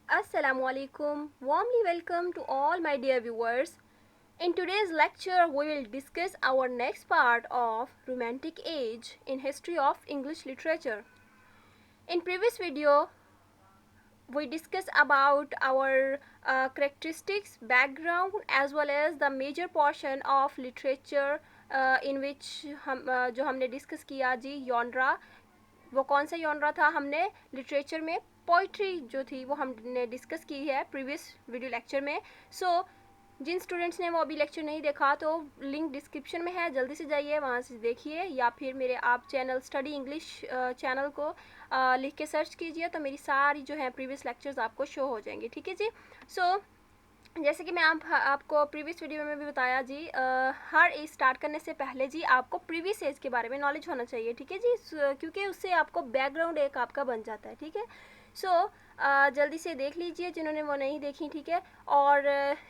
Assalamualaikum. Warmly welcome to all my dear viewers. In today's lecture, we will discuss our next part of Romantic Age in History of English Literature. In previous video, we discussed about our characteristics, background, as well as the major portion of literature in which जो हमने discuss किया जी यॉनरा. वो कौन सा यॉनरा था हमने literature में? Poetry जो थी वो हमने डिस्कस की है प्रीवियस वीडियो लेक्चर में. सो जिन स्टूडेंट्स ने वो अभी लेक्चर नहीं देखा तो लिंक डिस्क्रिप्शन में है, जल्दी से जाइए वहाँ से देखिए, या फिर मेरे आप चैनल स्टडी इंग्लिश चैनल को लिख के सर्च कीजिए तो मेरी सारी जो है प्रीवियस लेक्चर्स आपको शो हो जाएंगे. ठीक है जी. सो जैसे कि मैं आपको प्रीवियस वीडियो में भी बताया जी, हर एज स्टार्ट करने से पहले जी आपको प्रीवियस एज के बारे में नॉलेज होना चाहिए. ठीक है जी, क्योंकि उससे आपको बैकग्राउंड एक आपका बन जाता है. ठीक है. सो जल्दी से देख लीजिए जिन्होंने वो नहीं देखी. ठीक है. और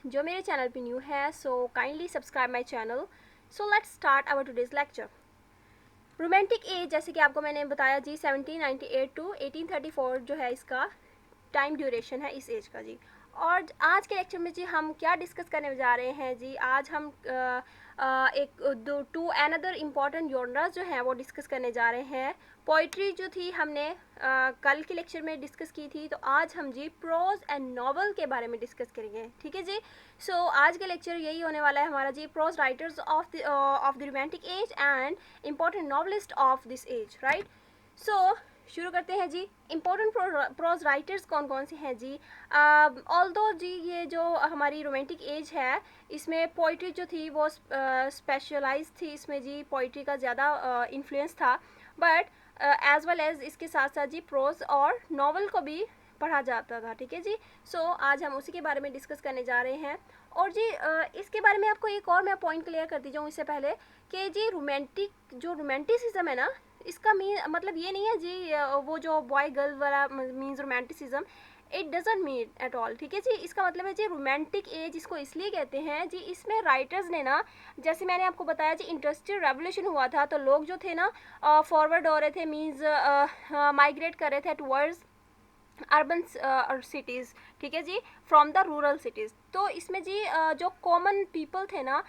जो मेरे चैनल पे न्यू है so kindly subscribe my channel. So let's start our today's lecture. Romantic age जैसे कि आपको मैंने बताया जी 1798 टू 1834 जो है इसका टाइम ड्यूरेशन है इस एज का जी. और आज के लेक्चर में जी हम क्या डिस्कस करने जा रहे हैं जी, आज हम एक टू अनदर इम्पॉर्टेंट जॉनरास जो हैं वो डिस्कस करने जा रहे हैं. पोइट्री जो थी हमने कल के लेक्चर में डिस्कस की थी, तो आज हम जी प्रोज एंड नॉवल के बारे में डिस्कस करेंगे. ठीक है जी. सो आज का लेक्चर यही होने वाला है हमारा जी, prose writers of the romantic age and important novelist of this age. Right. So शुरू करते हैं जी. इम्पोर्टेंट प्रोज राइटर्स कौन कौन से हैं जी? ऑल्दो जी ये जो हमारी रोमांटिक एज है इसमें पोइट्री जो थी वो स्पेशलाइज थी, इसमें जी पोइट्री का ज़्यादा इन्फ्लुएंस था, बट एज वेल एज इसके साथ साथ जी प्रोज और नॉवल को भी पढ़ा जाता था. ठीक है जी. सो आज हम उसी के बारे में डिस्कस करने जा रहे हैं. और जी इसके बारे में आपको एक और मैं पॉइंट क्लियर कर दी जाऊँ इससे पहले कि जी रोमांटिसिज्म है ना, इसका मतलब ये नहीं है जी वो जो बॉय गर्ल वाला means romanticism, it doesn't mean at all. ठीक है जी. इसका मतलब है जी रोमांटिक एज इसको इसलिए कहते हैं जी, इसमें राइटर्स ने ना, जैसे मैंने आपको बताया जी इंडस्ट्रियल रेवोल्यूशन हुआ था तो लोग जो थे ना फॉरवर्ड हो रहे थे, मीन्स माइग्रेट कर रहे थे टुवर्ड्स अर्बन सिटीज़. ठीक है जी, फ्रॉम द रूरल सिटीज़. तो इसमें जी जो कॉमन पीपल थे ना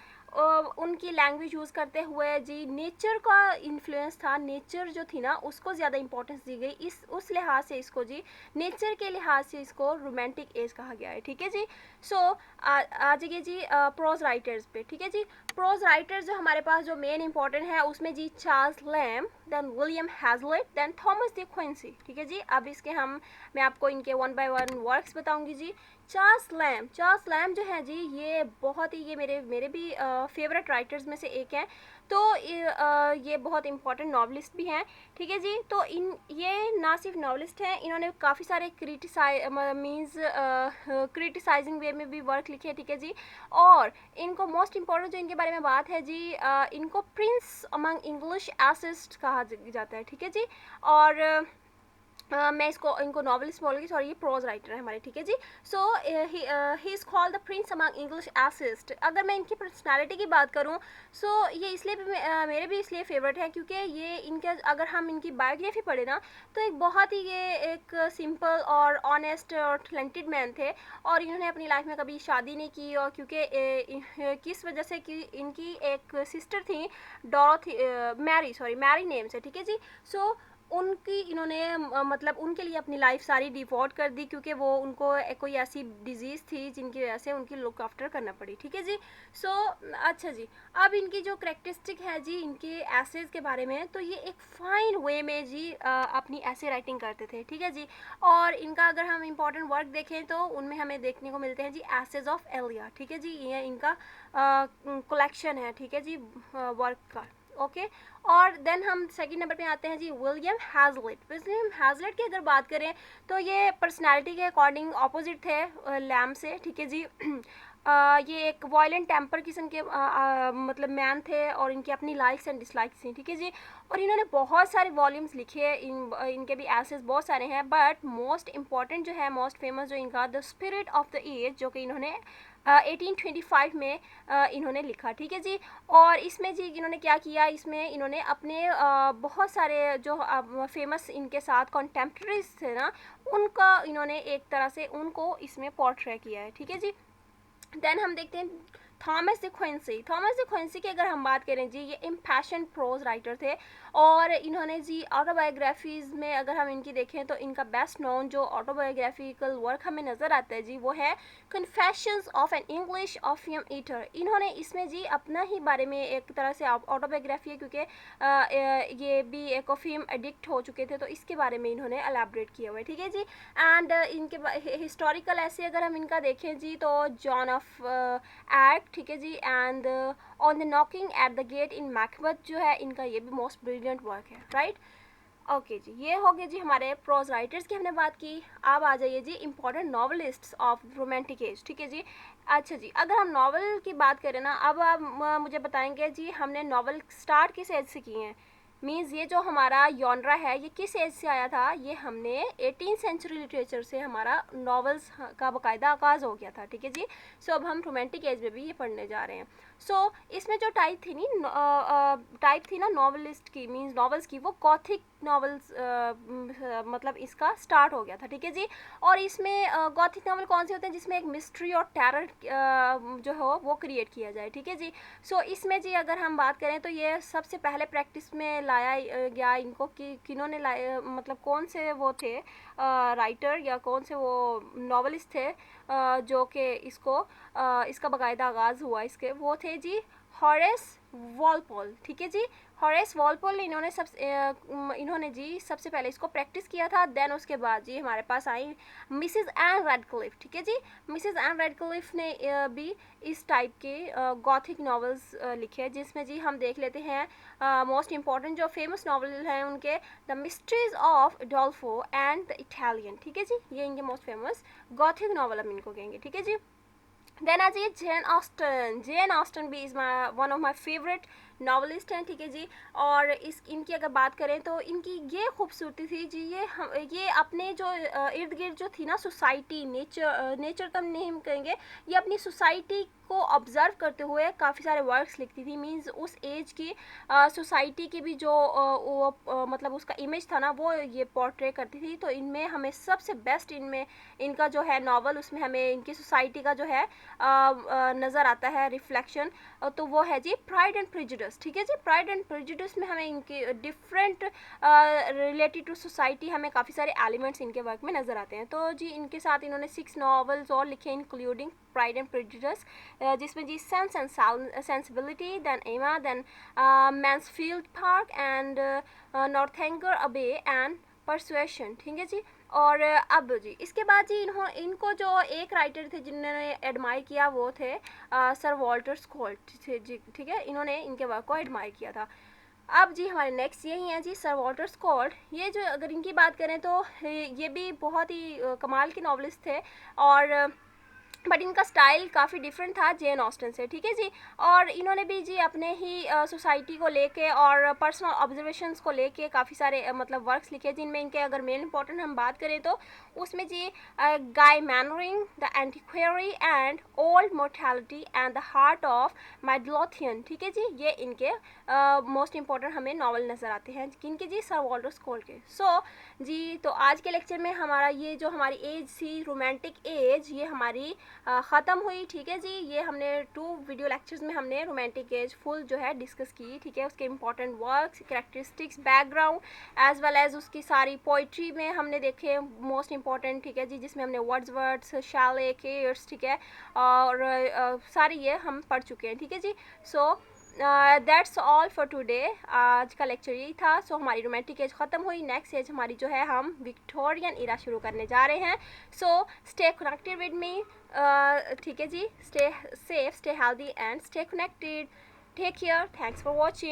उनकी लैंग्वेज यूज़ करते हुए जी नेचर का इन्फ्लुएंस था, नेचर जो थी ना उसको ज़्यादा इंपॉर्टेंस दी गई. इस उस लिहाज से इसको जी नेचर के लिहाज से इसको रोमांटिक एज कहा गया है. ठीक है जी. सो आ जाइए जी प्रोज राइटर्स पे. ठीक है जी. प्रोज राइटर्स जो हमारे पास जो मेन इंपॉर्टेंट है उसमें जी Charles Lamb, then William Hazlitt, then Thomas De Quincey. ठीक है जी. अब इसके मैं आपको इनके वन बाय वन वर्क्स बताऊंगी जी. चार्ल्स लैम्ब जो है जी ये बहुत ही ये मेरे भी फेवरेट राइटर्स में से एक हैं. तो ये बहुत इंपॉर्टेंट नॉवलिस्ट भी हैं. ठीक है जी. तो ये ना सिर्फ नॉवलिस्ट हैं, इन्होंने काफ़ी सारे क्रिटिसाइजिंग वे में भी वर्क लिखे. ठीक है जी. और इनको मोस्ट इम्पॉर्टेंट जो इनके बारे में बात है जी, इनको प्रिंस अमंग इंग्लिश एसिस्ट कहा जाता है. ठीक है जी. और मैं इनको नॉवलिस्ट बोलूँगी, सॉरी ये प्रोज राइटर है हमारे. ठीक है जी. So he is called the prince among English essayist. अगर मैं इनकी पर्सनालिटी की बात करूँ सो ये इसलिए भी मेरे भी इसलिए फेवरेट है क्योंकि ये इनके अगर हम इनकी बायोग्राफी पढ़े ना तो एक बहुत ही ये एक सिंपल और ऑनेस्ट और टैलेंटेड मैन थे. और इन्होंने अपनी लाइफ में कभी शादी नहीं की, और क्योंकि किस वजह से कि इनकी एक सिस्टर थी मैरी नेम से. ठीक है जी. सो उनकी इन्होंने मतलब उनके लिए अपनी लाइफ सारी डिवोट कर दी क्योंकि वो उनको कोई ऐसी डिजीज़ थी जिनकी वजह से उनकी लुक आफ्टर करना पड़ी. ठीक है जी. सो अच्छा जी. अब इनकी जो करेक्टरिस्टिक है जी इनके एसेज के बारे में, तो ये एक फ़ाइन वे में जी अपनी ऐसे राइटिंग करते थे. ठीक है जी. और इनका अगर हम इम्पॉर्टेंट वर्क देखें तो उनमें हमें देखने को मिलते हैं जी एसेज ऑफ एलिया. ठीक है जी. ये इनका कलेक्शन है. ठीक है जी वर्क का. ओके. और देन हम सेकंड नंबर पे आते हैं जी विलियम हैजलिट की अगर बात करें तो ये पर्सनालिटी के अकॉर्डिंग ऑपोजिट थे लैम्ब से. ठीक है जी. ये एक वायलेंट टेम्पर किस्म के मतलब मैन थे और इनकी अपनी लाइक्स एंड डिसलाइक्स थी. ठीक है जी. और इन्होंने बहुत सारे वॉल्यूम्स लिखे, इनके भी एसेस बहुत सारे हैं, बट मोस्ट इम्पॉर्टेंट जो है मोस्ट फेमस जो इनका the spirit of the age जो कि इन्होंने 1825 में इन्होंने लिखा, ठीक है जी। और इसमें जी इन्होंने क्या किया, इसमें इन्होंने अपने बहुत सारे जो फेमस इनके साथ कॉन्टेम्प्रेरीज थे ना, उनका इन्होंने एक तरह से उनको इसमें पोर्ट्रे किया है, ठीक है जी। देन हम देखते हैं Thomas De Quincey. Thomas De Quincey की अगर हम बात करें जी, ये इम्पैशन प्रोज राइटर थे और इन्होंने जी ऑटोबायोग्राफीज़ में अगर हम इनकी देखें तो इनका बेस्ट नोन जो ऑटोबायोग्राफिकल वर्क हमें नज़र आता है जी, वो है confessions of an English opium eater. इन्होंने इसमें जी अपना ही बारे में एक तरह से ऑटोबायोग्राफी है, क्योंकि ये भी एक ऑफियम एडिक्ट हो चुके थे, तो इसके बारे में इन्होंने एलैबोरेट किया हुआ है, ठीक है जी। एंड इनके हिस्टोरिकल ऐसे अगर हम इनका देखें जी, तो जॉन ऑफ आर्क, ठीक है जी, and on the knocking at the gate in Macbeth जो है इनका, ये भी मोस्ट ब्रिलियंट वर्क है, राइट। ओके जी, ये हो गए जी हमारे प्रोज राइटर्स की हमने बात की। अब आ जाइए जी इंपॉर्टेंट नॉवलिस्ट्स ऑफ रोमांटिक एज, ठीक है जी। अच्छा जी, अगर हम नावल की बात करें ना, अब आप मुझे बताएंगे जी हमने नावल स्टार्ट किस एज से किए हैं, मीन्स ये जो हमारा जॉनरा है ये किस एज से आया था, ये हमने 18th सेंचुरी लिटरेचर से हमारा नॉवेल्स का बाकायदा आगाज़ हो गया था, ठीक है जी। सो अब हम रोमांटिक एज में भी ये पढ़ने जा रहे हैं। सो इसमें जो टाइप थी ना नॉवलिस्ट की, मीन्स नॉवेल्स की, वो गॉथिक नॉवेल्स मतलब इसका स्टार्ट हो गया था, ठीक है जी। और इसमें गॉथिक नॉवल कौन से होते हैं जिसमें एक मिस्ट्री और टेरर जो हो वो क्रिएट किया जाए, ठीक है जी। सो इसमें जी अगर हम बात करें तो ये सबसे पहले प्रैक्टिस में लाया गया इनको कि किन्होंने लाया, मतलब कौन से वो थे राइटर या कौन से वो नॉवलिस्ट थे जो कि इसका बाकायदा आगाज़ हुआ इसके, वो थे जी हॉरेस वॉलपोल, ठीक है जी। हॉरेस वॉलपोल इन्होंने जी सबसे पहले इसको प्रैक्टिस किया था। देन उसके बाद जी हमारे पास आई मिसेस एन रेडक्लिफ, ठीक है जी। मिसेस एन रेडक्लिफ ने भी इस टाइप के गॉथिक नॉवेल्स लिखे हैं, जिसमें जी हम देख लेते हैं मोस्ट इम्पॉर्टेंट जो फेमस नॉवल हैं उनके, the mysteries of Udolpho and the Italian, ठीक है जी। ये इनके मोस्ट फेमस गॉथिक नॉवल हम इनको कहेंगे, ठीक है जी। देन आ जाइए जेन ऑस्टन। जेन ऑस्टन भी is one of my favourite novelist हैं, ठीक है जी। और इनकी अगर बात करें तो इनकी ये खूबसूरती थी जी, ये अपने जो इर्द गिर्द जो थी ना सोसाइटी, नेचर तो हम नहीं कहेंगे, ये अपनी सोसाइटी को ऑब्ज़र्व करते हुए काफ़ी सारे वर्क्स लिखती थी। मींस उस एज की सोसाइटी की भी जो मतलब उसका इमेज था ना वो ये पोर्ट्रे करती थी। तो इनमें हमें सबसे बेस्ट इनमें इनका जो है नावल, उसमें हमें इनकी सोसाइटी का जो है नज़र आता है रिफ्लेक्शन, तो वो है जी प्राइड एंड प्रेजुडिस, ठीक है जी। प्राइड एंड प्रेजुडिस में हमें इनके डिफरेंट रिलेटेड टू सोसाइटी हमें काफ़ी सारे एलिमेंट्स इनके वर्क में नज़र आते हैं। तो जी इनके साथ इन्होंने 6 नॉवेल्स और लिखे इंक्लूडिंग प्राइड एंड प्रेजुडिस, जिसमें जी सेंस एंड सेंसिबिलिटी, देन एमा, देन मैंसफील्ड पार्क एंड नॉर्थेंगर अबे एंड परसुएशन, ठीक है जी। और अब जी इसके बाद जी इनको जो एक राइटर थे जिन्होंने एडमायर किया वो थे सर वॉल्टर स्कॉट जी, ठीक है। इन्होंने इनके वर्क को एडमायर किया था। अब जी हमारे नेक्स्ट यही हैं जी सर वॉल्टर स्कॉट। ये जो अगर इनकी बात करें तो ये भी बहुत ही कमाल के नॉवलिस्ट थे, और बट इनका स्टाइल काफ़ी डिफरेंट था जेन ऑस्टन से, ठीक है जी। और इन्होंने भी जी अपने ही सोसाइटी को लेके और पर्सनल ऑब्जर्वेशंस को लेके काफ़ी सारे मतलब वर्क्स लिखे, जिनमें इनके अगर मेन इंपॉर्टेंट हम बात करें तो उसमें जी Guy Mannering, the antiquary and old mortality and the heart of Midlothian, ठीक है जी। ये इनके मोस्ट इंपॉर्टेंट हमें नॉवल नज़र आते हैं किनके जी, सर वॉल्टर स्कॉट के। सो जी तो आज के लेक्चर में हमारा ये जो हमारी एज थी रोमांटिक एज, ये हमारी ख़त्म हुई, ठीक है जी। ये हमने 2 वीडियो लेक्चर्स में हमने रोमांटिक एज फुल जो है डिस्कस की, ठीक है। उसके important works, characteristics, background as well as उसकी सारी पोइट्री में हमने देखे मोस्ट इंपॉर्टेंट, ठीक है जी, जिसमें हमने वर्ड्सवर्थ, शैले, केयर्स, ठीक है, और सारी ये हम पढ़ चुके हैं, ठीक है जी। So that's all for today. आज का लेक्चर यही था। सो हमारी रोमांटिक एज ख़त्म हुई, नेक्स्ट एज हमारी जो है हम विक्टोरियन इरा शुरू करने जा रहे हैं। So stay connected with me, ठीक है जी। Stay safe, stay healthy and stay connected. Take care, thanks for watching.